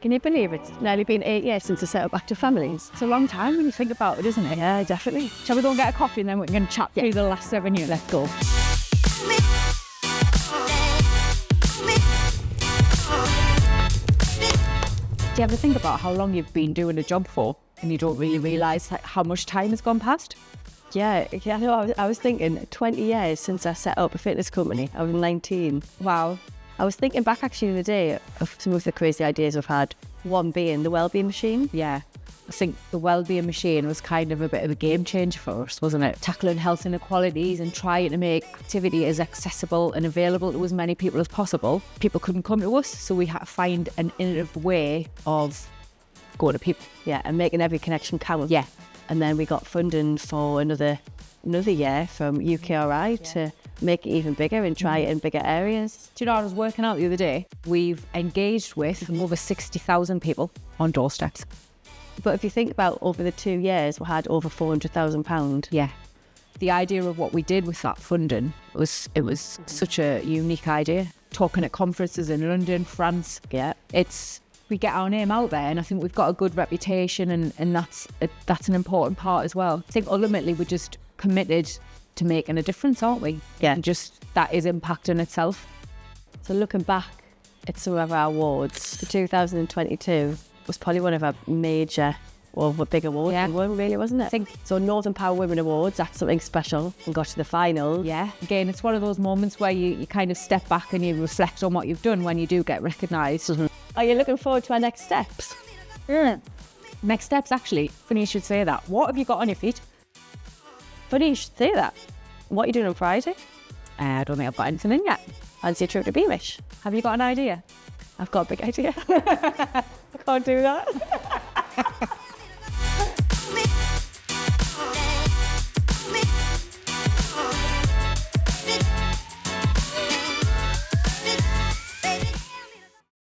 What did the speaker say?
Can you believe it's nearly been 8 years since I set up Active Families? It's a long time when you think about it, isn't it? Yeah, definitely. Shall we go and get a coffee and then we can chat through the last 7 years? Let's go. Do you ever think about how long you've been doing a job for and you don't really realise how much time has gone past? Yeah, no, I was thinking 20 years since I set up a fitness company. I was 19. Wow. I was thinking back actually the other day of some of the crazy ideas I've had. One being the wellbeing machine. Yeah. I think the wellbeing machine was kind of a bit of a game changer for us, wasn't it? Tackling health inequalities and trying to make activity as accessible and available to as many people as possible. People couldn't come to us, so we had to find an innovative way of going to people. Yeah, and making every connection count. Yeah. And then we got funding for another year from UKRI to make it even bigger and try it in bigger areas. Do you know, I was working out the other day, we've engaged with over 60,000 people on doorsteps. But if you think about over the 2 years, we had over £400,000. Yeah. The idea of what we did with that funding was such a unique idea. Talking at conferences in London, France. Yeah. We get our name out there, and I think we've got a good reputation, and that's an important part as well. I think ultimately we're just committed to making a difference, aren't we? Yeah. And just that is impact in itself. So looking back at some of our awards, the 2022 was probably one of our major or big awards. Yeah. We won, really, wasn't it? I think so. Northern Power Women Awards, that's something special, and got to the final. Yeah. Again, it's one of those moments where you kind of step back and you reflect on what you've done when you do get recognised. Mm-hmm. Are you looking forward to our next steps? Next steps, actually. Funny you should say that. What have you got on your feet? Funny you should say that. What are you doing on Friday? I don't think I've got anything in yet. Fancy a trip to Beamish? Have you got an idea? I've got a big idea. I can't do that.